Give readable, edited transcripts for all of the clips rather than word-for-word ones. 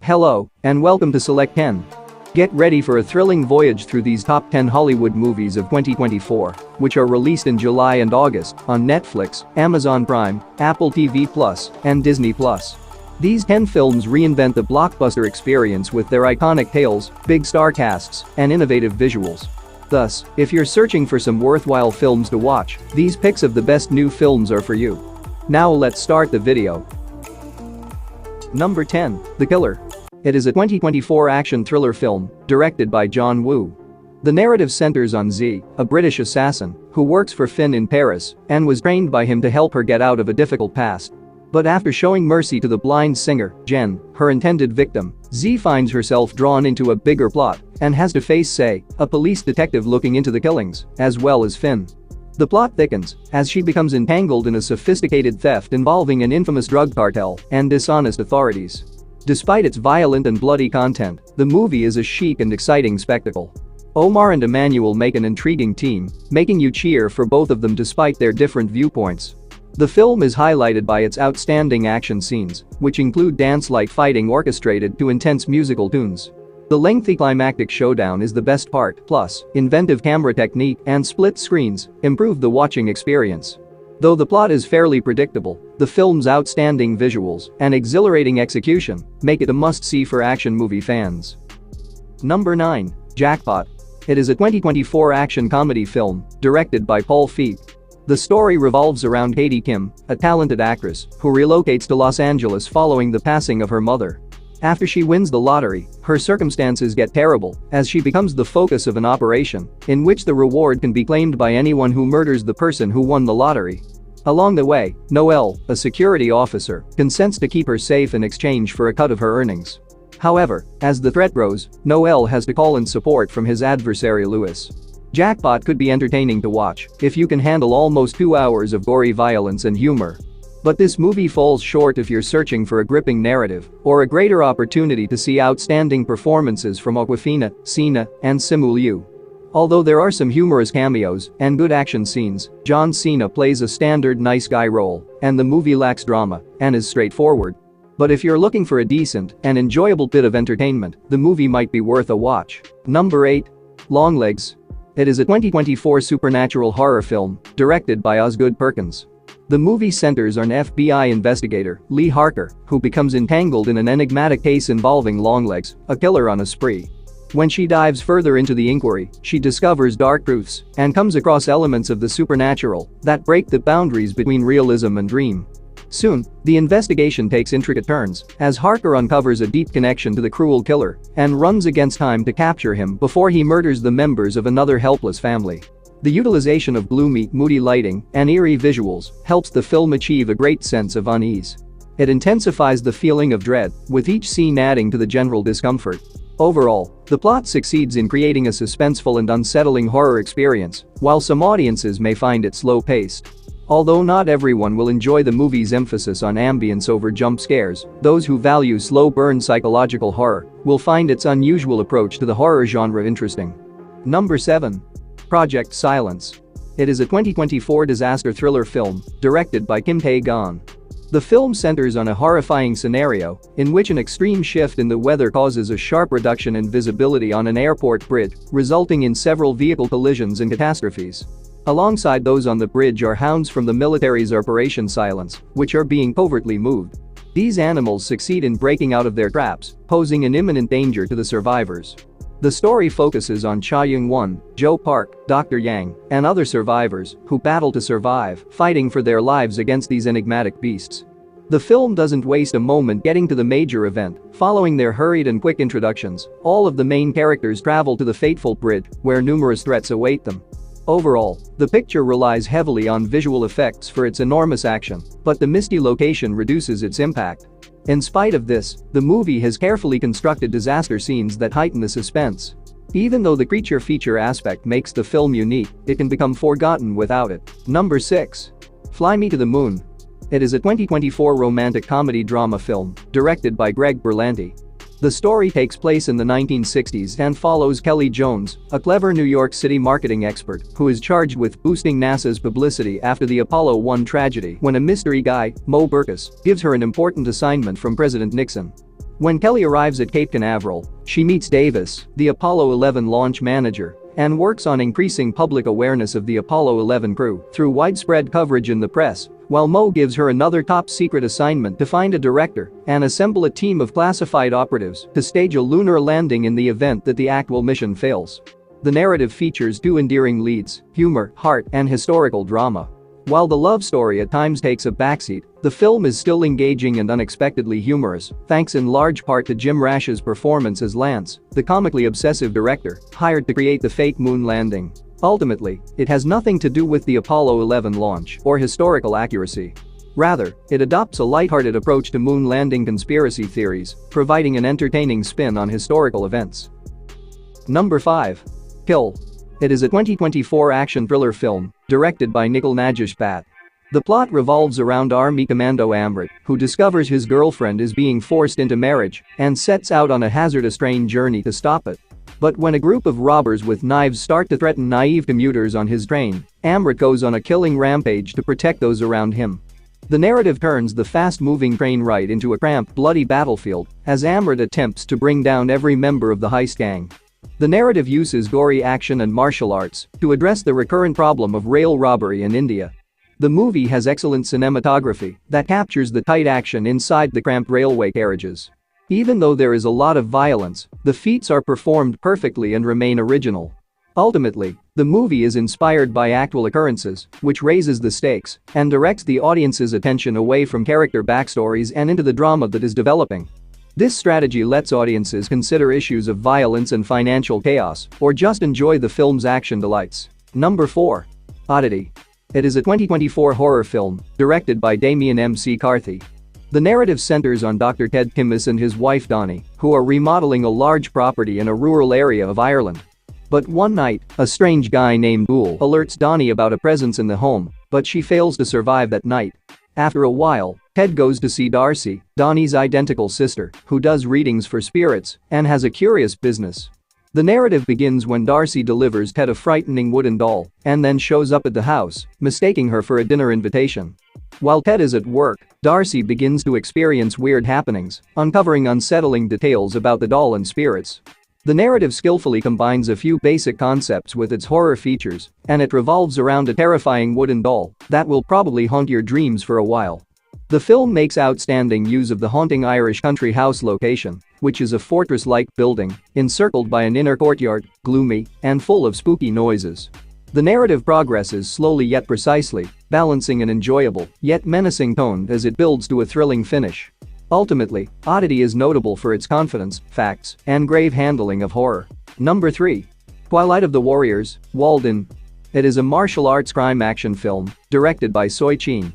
Hello, and welcome to Select 10. Get ready for a thrilling voyage through these top 10 Hollywood movies of 2024, which are released in July and August on Netflix, Amazon Prime, Apple TV+, and Disney+. These 10 films reinvent the blockbuster experience with their iconic tales, big star casts, and innovative visuals. Thus, if you're searching for some worthwhile films to watch, these picks of the best new films are for you. Now let's start the video. Number 10, The Killer. It is a 2024 action thriller film, directed by John Woo. The narrative centers on Z, a British assassin, who works for Finn in Paris and was trained by him to help her get out of a difficult past. But after showing mercy to the blind singer, Jen, her intended victim, Z finds herself drawn into a bigger plot and has to face Say, a police detective looking into the killings, as well as Finn. The plot thickens as she becomes entangled in a sophisticated theft involving an infamous drug cartel and dishonest authorities. Despite its violent and bloody content, the movie is a chic and exciting spectacle. Omar and Emmanuel make an intriguing team, making you cheer for both of them despite their different viewpoints. The film is highlighted by its outstanding action scenes, which include dance-like fighting orchestrated to intense musical tunes. The lengthy climactic showdown is the best part, plus, inventive camera technique and split screens improve the watching experience. Though the plot is fairly predictable, the film's outstanding visuals and exhilarating execution make it a must-see for action movie fans. Number 9, Jackpot. It is a 2024 action comedy film, directed by Paul Feig. The story revolves around Katie Kim, a talented actress who relocates to Los Angeles following the passing of her mother. After she wins the lottery, her circumstances get terrible as she becomes the focus of an operation in which the reward can be claimed by anyone who murders the person who won the lottery. Along the way, Noel, a security officer, consents to keep her safe in exchange for a cut of her earnings. However, as the threat grows, Noel has to call in support from his adversary Louis. Jackpot could be entertaining to watch if you can handle almost 2 hours of gory violence and humor. But this movie falls short if you're searching for a gripping narrative or a greater opportunity to see outstanding performances from Awkwafina, Cena, and Simu Liu. Although there are some humorous cameos and good action scenes, John Cena plays a standard nice guy role, and the movie lacks drama and is straightforward. But if you're looking for a decent and enjoyable bit of entertainment, the movie might be worth a watch. Number 8, Longlegs. It is a 2024 supernatural horror film, directed by Osgood Perkins. The movie centers on FBI investigator Lee Harker, who becomes entangled in an enigmatic case involving Longlegs, a killer on a spree. When she dives further into the inquiry, she discovers dark truths and comes across elements of the supernatural that break the boundaries between realism and dream. Soon, the investigation takes intricate turns as Harker uncovers a deep connection to the cruel killer and runs against time to capture him before he murders the members of another helpless family. The utilization of gloomy, moody lighting and eerie visuals helps the film achieve a great sense of unease. It intensifies the feeling of dread, with each scene adding to the general discomfort. Overall, the plot succeeds in creating a suspenseful and unsettling horror experience, while some audiences may find it slow-paced. Although not everyone will enjoy the movie's emphasis on ambience over jump scares, those who value slow-burn psychological horror will find its unusual approach to the horror genre interesting. Number 7, Project Silence. It is a 2024 disaster thriller film, directed by Kim Tae-gon. The film centers on a horrifying scenario in which an extreme shift in the weather causes a sharp reduction in visibility on an airport bridge, resulting in several vehicle collisions and catastrophes. Alongside those on the bridge are hounds from the military's Operation Silence, which are being covertly moved. These animals succeed in breaking out of their traps, posing an imminent danger to the survivors. The story focuses on Cha Young-won, Joe Park, Dr. Yang, and other survivors who battle to survive, fighting for their lives against these enigmatic beasts. The film doesn't waste a moment getting to the major event. Following their hurried and quick introductions, all of the main characters travel to the fateful bridge, where numerous threats await them. Overall, the picture relies heavily on visual effects for its enormous action, but the misty location reduces its impact. In spite of this, the movie has carefully constructed disaster scenes that heighten the suspense. Even though the creature feature aspect makes the film unique, it can become forgotten without it. Number 6, Fly Me to the Moon. It is a 2024 romantic comedy drama film, directed by Greg Berlanti. The story takes place in the 1960s and follows Kelly Jones, a clever New York City marketing expert who is charged with boosting NASA's publicity after the Apollo 1 tragedy when a mystery guy, Mo Burkus, gives her an important assignment from President Nixon. When Kelly arrives at Cape Canaveral, she meets Davis, the Apollo 11 launch manager, and works on increasing public awareness of the Apollo 11 crew through widespread coverage in the press, while Mo gives her another top-secret assignment to find a director and assemble a team of classified operatives to stage a lunar landing in the event that the actual mission fails. The narrative features two endearing leads, humor, heart, and historical drama. While the love story at times takes a backseat, the film is still engaging and unexpectedly humorous, thanks in large part to Jim Rash's performance as Lance, the comically obsessive director hired to create the fake moon landing. Ultimately, it has nothing to do with the Apollo 11 launch or historical accuracy. Rather, it adopts a lighthearted approach to moon landing conspiracy theories, providing an entertaining spin on historical events. Number 5. Kill. It is a 2024 action thriller film, directed by Nikhil Nagesh-Bhatt. The plot revolves around Army Commando Amrit, who discovers his girlfriend is being forced into marriage and sets out on a hazardous train journey to stop it. But when a group of robbers with knives start to threaten naive commuters on his train, Amrit goes on a killing rampage to protect those around him. The narrative turns the fast-moving train ride into a cramped, bloody battlefield as Amrit attempts to bring down every member of the heist gang. The narrative uses gory action and martial arts to address the recurrent problem of rail robbery in India. The movie has excellent cinematography that captures the tight action inside the cramped railway carriages. Even though there is a lot of violence, the feats are performed perfectly and remain original. Ultimately, the movie is inspired by actual occurrences, which raises the stakes and directs the audience's attention away from character backstories and into the drama that is developing. This strategy lets audiences consider issues of violence and financial chaos, or just enjoy the film's action delights. Number 4. Oddity. It is a 2024 horror film, directed by Damien M.C. Carthy. The narrative centers on Dr. Ted Timmis and his wife Donnie, who are remodeling a large property in a rural area of Ireland. But one night, a strange guy named Ghoul alerts Donnie about a presence in the home, but she fails to survive that night. After a while, Ted goes to see Darcy, Donnie's identical sister, who does readings for spirits and has a curious business. The narrative begins when Darcy delivers Ted a frightening wooden doll and then shows up at the house, mistaking her for a dinner invitation. While Ted is at work, Darcy begins to experience weird happenings, uncovering unsettling details about the doll and spirits. The narrative skillfully combines a few basic concepts with its horror features, and it revolves around a terrifying wooden doll that will probably haunt your dreams for a while. The film makes outstanding use of the haunting Irish country house location, which is a fortress-like building encircled by an inner courtyard, gloomy and full of spooky noises. The narrative progresses slowly yet precisely, balancing an enjoyable yet menacing tone as it builds to a thrilling finish. Ultimately, Oddity is notable for its confidence, facts, and grave handling of horror. Number 3. Twilight of the Warriors, Walden. It is a martial arts crime action film, directed by Soi Chin.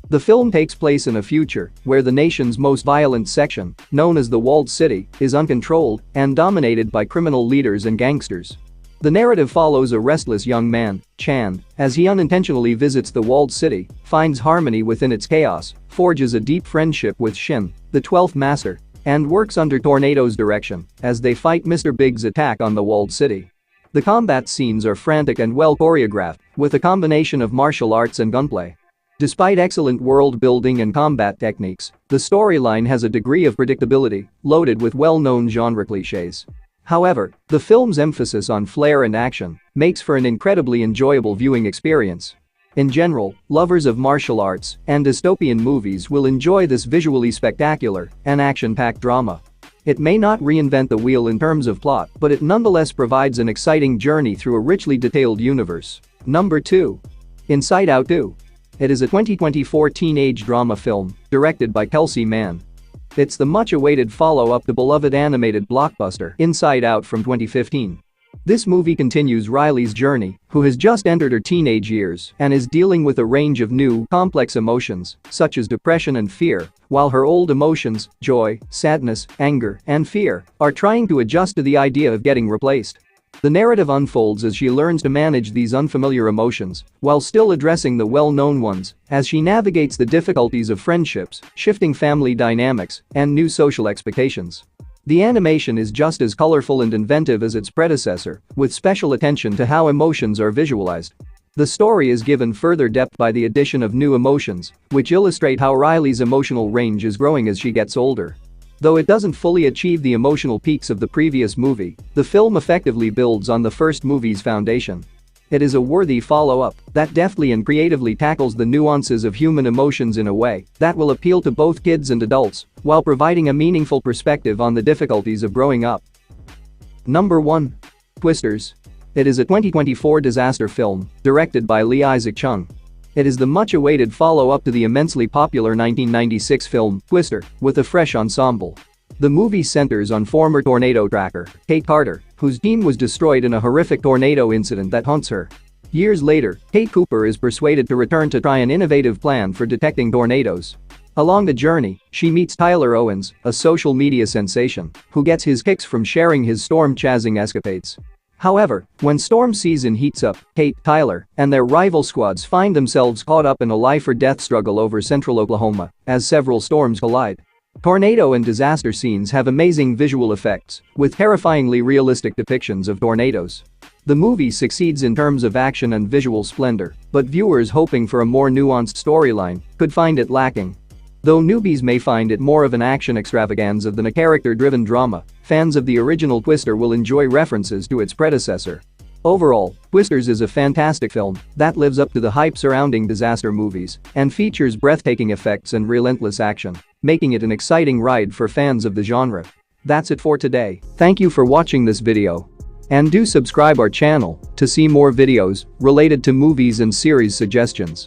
The film takes place in a future where the nation's most violent section, known as the Walled City, is uncontrolled and dominated by criminal leaders and gangsters. The narrative follows a restless young man, Chan, as he unintentionally visits the Walled City, finds harmony within its chaos, forges a deep friendship with Shin, the 12th Master, and works under Tornado's direction as they fight Mr. Big's attack on the Walled City. The combat scenes are frantic and well choreographed, with a combination of martial arts and gunplay. Despite excellent world building and combat techniques, the storyline has a degree of predictability, loaded with well-known genre cliches. However, the film's emphasis on flair and action makes for an incredibly enjoyable viewing experience. In general, lovers of martial arts and dystopian movies will enjoy this visually spectacular and action-packed drama. It may not reinvent the wheel in terms of plot, but it nonetheless provides an exciting journey through a richly detailed universe. Number 2. Inside Out 2. It is a 2024 teenage drama film, directed by Kelsey Mann. It's the much-awaited follow-up to beloved animated blockbuster Inside Out from 2015. This movie continues Riley's journey, who has just entered her teenage years and is dealing with a range of new, complex emotions, such as depression and fear, while her old emotions, joy, sadness, anger, and fear, are trying to adjust to the idea of getting replaced. The narrative unfolds as she learns to manage these unfamiliar emotions while still addressing the well-known ones as she navigates the difficulties of friendships, shifting family dynamics, and new social expectations. The animation is just as colorful and inventive as its predecessor, with special attention to how emotions are visualized. The story is given further depth by the addition of new emotions, which illustrate how Riley's emotional range is growing as she gets older. Though it doesn't fully achieve the emotional peaks of the previous movie, the film effectively builds on the first movie's foundation. It is a worthy follow-up that deftly and creatively tackles the nuances of human emotions in a way that will appeal to both kids and adults while providing a meaningful perspective on the difficulties of growing up. Number 1. Twisters. It is a 2024 disaster film directed by Lee Isaac Chung. It is the much-awaited follow-up to the immensely popular 1996 film, Twister, with a fresh ensemble. The movie centers on former tornado tracker, Kate Carter, whose team was destroyed in a horrific tornado incident that haunts her. Years later, Kate Cooper is persuaded to return to try an innovative plan for detecting tornadoes. Along the journey, she meets Tyler Owens, a social media sensation, who gets his kicks from sharing his storm-chasing escapades. However, when storm season heats up, Kate, Tyler, and their rival squads find themselves caught up in a life-or-death struggle over central Oklahoma as several storms collide. Tornado and disaster scenes have amazing visual effects, with terrifyingly realistic depictions of tornadoes. The movie succeeds in terms of action and visual splendor, but viewers hoping for a more nuanced storyline could find it lacking. Though newbies may find it more of an action extravaganza than a character-driven drama, fans of the original Twister will enjoy references to its predecessor. Overall, Twisters is a fantastic film that lives up to the hype surrounding disaster movies and features breathtaking effects and relentless action, making it an exciting ride for fans of the genre. That's it for today. Thank you for watching this video. And do subscribe our channel to see more videos related to movies and series suggestions.